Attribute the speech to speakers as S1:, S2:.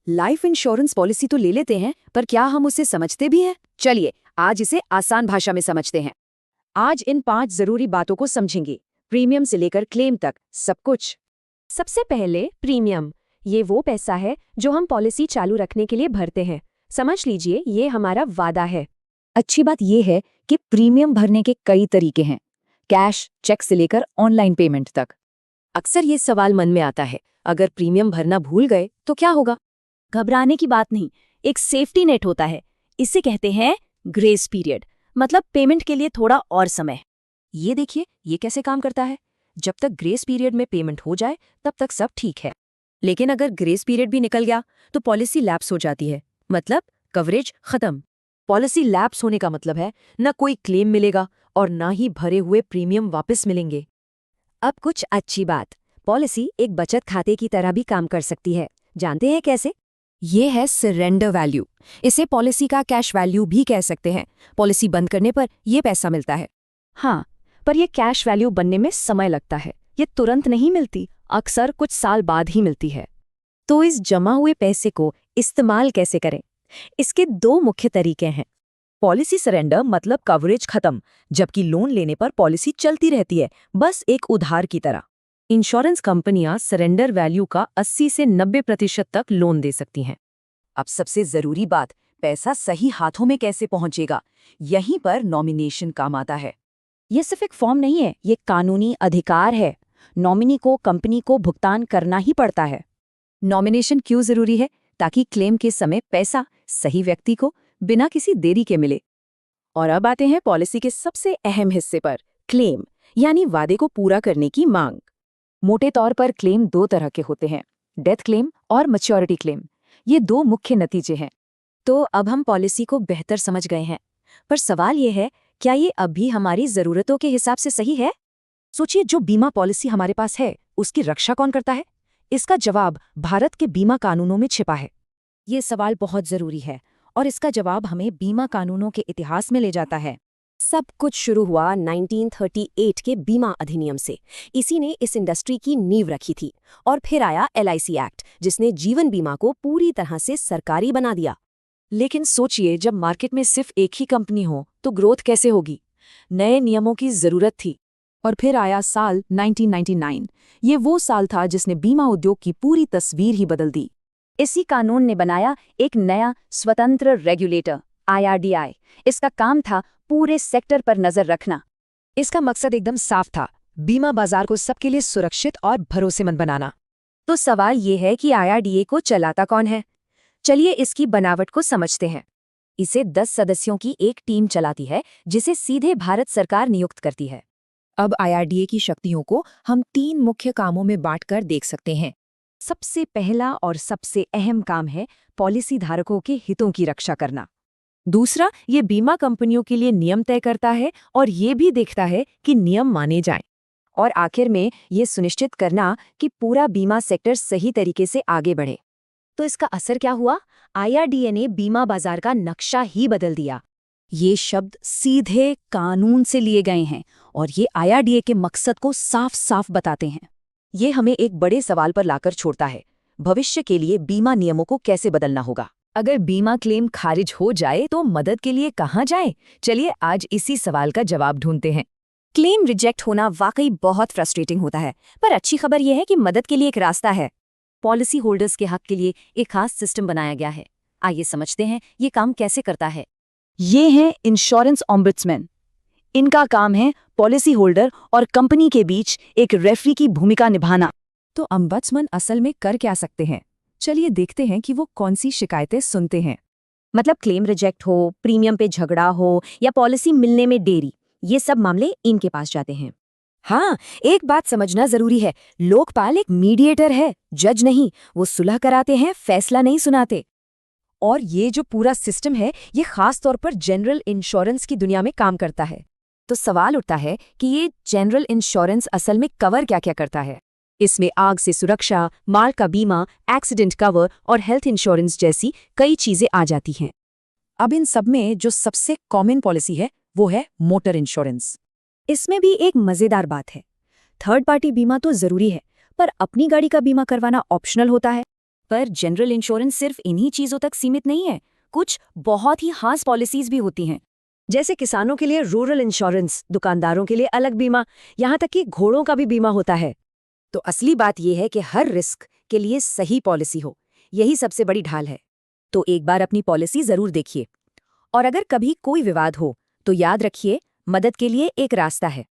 S1: Life insurance policy तो ले लेते हैं, पर क्या हम उसे समझते भी हैं? चलिए आज इसे आसान भाषा में समझते हैं। आज इन 5 जरूरी बातों को समझेंगे, प्रीमियम से लेकर क्लेम तक, सब कुछ।
S2: सबसे पहले प्रीमियम। ये वो पैसा है जो हम पॉलिसी चालू रखने के लिए भरते हैं। समझ लीजिए ये हमारा वादा है।
S1: अच्छी बात यह है कि प्रीमियम भरने के कई तरीके हैं, कैश, चेक से लेकर ऑनलाइन पेमेंट तक।
S2: अक्सर ये सवाल मन में आता है, अगर प्रीमियम भरना भूल गए तो क्या होगा? घबराने की बात नहीं, एक सेफ्टी नेट होता है। इसे कहते हैं ग्रेस पीरियड, मतलब पेमेंट के लिए थोड़ा और समय।
S1: ये देखिए ये कैसे काम करता है। जब तक ग्रेस पीरियड में पेमेंट हो जाए तब तक सब ठीक है, लेकिन अगर ग्रेस पीरियड भी निकल गया तो पॉलिसी लैप्स हो जाती है, मतलब कवरेज खत्म। पॉलिसी लैप्स होने का मतलब है न कोई क्लेम मिलेगा और ना ही भरे हुए प्रीमियम वापस मिलेंगे।
S2: अब कुछ अच्छी बात, पॉलिसी एक बचत खाते की तरह भी काम कर सकती है। जानते हैं कैसे?
S1: ये है सरेंडर वैल्यू। इसे पॉलिसी का कैश वैल्यू भी कह सकते हैं। पॉलिसी बंद करने पर यह पैसा मिलता है।
S2: हाँ, पर यह कैश वैल्यू बनने में समय लगता है। ये तुरंत नहीं मिलती, अक्सर कुछ साल बाद ही मिलती है। तो इस जमा हुए पैसे को इस्तेमाल कैसे करें? इसके 2 मुख्य तरीके हैं।
S1: पॉलिसी सरेंडर मतलब कवरेज खत्म, जबकि लोन लेने पर पॉलिसी चलती रहती है, बस एक उधार की तरह। इंश्योरेंस कंपनियां सरेंडर वैल्यू का 80 से 90% तक लोन दे सकती हैं। अब सबसे जरूरी बात, पैसा सही हाथों में कैसे पहुंचेगा, यहीं पर नॉमिनेशन काम आता है।
S2: यह सिर्फ एक फॉर्म नहीं है, ये कानूनी अधिकार है। नॉमिनी को कंपनी को भुगतान करना ही पड़ता है।
S1: नॉमिनेशन क्यों जरूरी है? ताकि क्लेम के समय पैसा सही व्यक्ति को बिना किसी देरी के मिले।
S2: और अब आते हैं पॉलिसी के सबसे अहम हिस्से पर, क्लेम, यानी वादे को पूरा करने की मांग।
S1: मोटे तौर पर क्लेम 2 तरह के होते हैं, डेथ क्लेम और मैच्योरिटी क्लेम। ये 2 मुख्य नतीजे हैं।
S2: तो अब हम पॉलिसी को बेहतर समझ गए हैं, पर सवाल ये है, क्या ये अभी हमारी ज़रूरतों के हिसाब से सही है?
S1: सोचिए, जो बीमा पॉलिसी हमारे पास है उसकी रक्षा कौन करता है? इसका जवाब भारत के बीमा कानूनों में छिपा है।
S2: ये सवाल बहुत ज़रूरी है और इसका जवाब हमें बीमा कानूनों के इतिहास में ले जाता है। सब कुछ शुरू हुआ 1938 के बीमा अधिनियम से। इसी ने इस इंडस्ट्री की नींव रखी थी। और फिर आया LIC एक्ट, जिसने जीवन बीमा को पूरी तरह से सरकारी बना दिया।
S1: लेकिन सोचिए, जब मार्केट में सिर्फ एक ही कंपनी हो तो ग्रोथ कैसे होगी? नए नियमों की जरूरत थी। और फिर आया साल 1999। ये वो साल था जिसने बीमा उद्योग की पूरी तस्वीर ही बदल दी।
S2: इसी कानून ने बनाया एक नया स्वतंत्र रेगुलेटर, IRDAI। इसका काम था पूरे सेक्टर पर नजर रखना।
S1: इसका मकसद एकदम साफ था, बीमा बाजार को सबके लिए सुरक्षित और भरोसेमंद बनाना।
S2: तो सवाल ये है कि IRDAI को चलाता कौन है? चलिए इसकी बनावट को समझते हैं। इसे 10 सदस्यों की एक टीम चलाती है, जिसे सीधे भारत सरकार नियुक्त करती है।
S1: अब IRDAI की शक्तियों को हम 3 मुख्य कामों में बांटकर देख सकते हैं।
S2: सबसे पहला और सबसे अहम काम है पॉलिसी धारकों के हितों की रक्षा करना।
S1: दूसरा, ये बीमा कंपनियों के लिए नियम तय करता है और ये भी देखता है कि नियम माने जाएं।
S2: और आखिर में ये सुनिश्चित करना कि पूरा बीमा सेक्टर सही तरीके से आगे बढ़े। तो इसका असर क्या हुआ? IRDAI ने बीमा बाजार का नक्शा ही बदल दिया।
S1: ये शब्द सीधे कानून से लिए गए हैं और ये IRDAI के मकसद को साफ साफ बताते हैं। ये हमें एक बड़े सवाल पर लाकर छोड़ता है, भविष्य के लिए बीमा नियमों को कैसे बदलना होगा। अगर बीमा क्लेम खारिज हो जाए तो मदद के लिए कहाँ जाएं? चलिए आज इसी सवाल का जवाब ढूंढते हैं।
S2: क्लेम रिजेक्ट होना वाकई बहुत फ्रस्ट्रेटिंग होता है, पर अच्छी खबर यह है कि मदद के लिए एक रास्ता है। पॉलिसी होल्डर्स के हक के लिए एक खास सिस्टम बनाया गया है। आइए समझते हैं ये काम कैसे करता है।
S1: ये हैं इंश्योरेंस ओम्बुड्समैन। इनका काम है पॉलिसी होल्डर और कंपनी के बीच एक रेफरी की भूमिका निभाना। तो ओम्बुड्समैन असल में कर क्या सकते हैं? चलिए देखते हैं कि वो कौन सी शिकायतें सुनते हैं।
S2: मतलब क्लेम रिजेक्ट हो, प्रीमियम पे झगड़ा हो या पॉलिसी मिलने में देरी, ये सब मामले इनके पास जाते हैं।
S1: हाँ, एक बात समझना जरूरी है, लोकपाल एक मीडिएटर है, जज नहीं। वो सुलह कराते हैं, फैसला नहीं सुनाते। और ये जो पूरा सिस्टम है, ये खास तौर पर जनरल इंश्योरेंस की दुनिया में काम करता है। तो सवाल उठता है कि ये जनरल इंश्योरेंस असल में कवर क्या क्या करता है? इसमें आग से सुरक्षा, माल का बीमा, एक्सीडेंट कवर और हेल्थ इंश्योरेंस जैसी कई चीजें आ जाती हैं। अब इन सब में जो सबसे कॉमन पॉलिसी है वो है मोटर इंश्योरेंस।
S2: इसमें भी एक मजेदार बात है। थर्ड पार्टी बीमा तो जरूरी है, पर अपनी गाड़ी का बीमा करवाना ऑप्शनल होता है। पर जनरल इंश्योरेंस सिर्फ इन्हीं चीजों तक सीमित नहीं है, कुछ बहुत ही खास पॉलिसीज भी होती हैं।
S1: जैसे किसानों के लिए रूरल इंश्योरेंस, दुकानदारों के लिए अलग बीमा, यहाँ तक कि घोड़ों का भी बीमा होता है। तो असली बात यह है कि हर रिस्क के लिए सही पॉलिसी हो, यही सबसे बड़ी ढाल है। तो एक बार अपनी पॉलिसी जरूर देखिए, और अगर कभी कोई विवाद हो तो याद रखिए, मदद के लिए एक रास्ता है।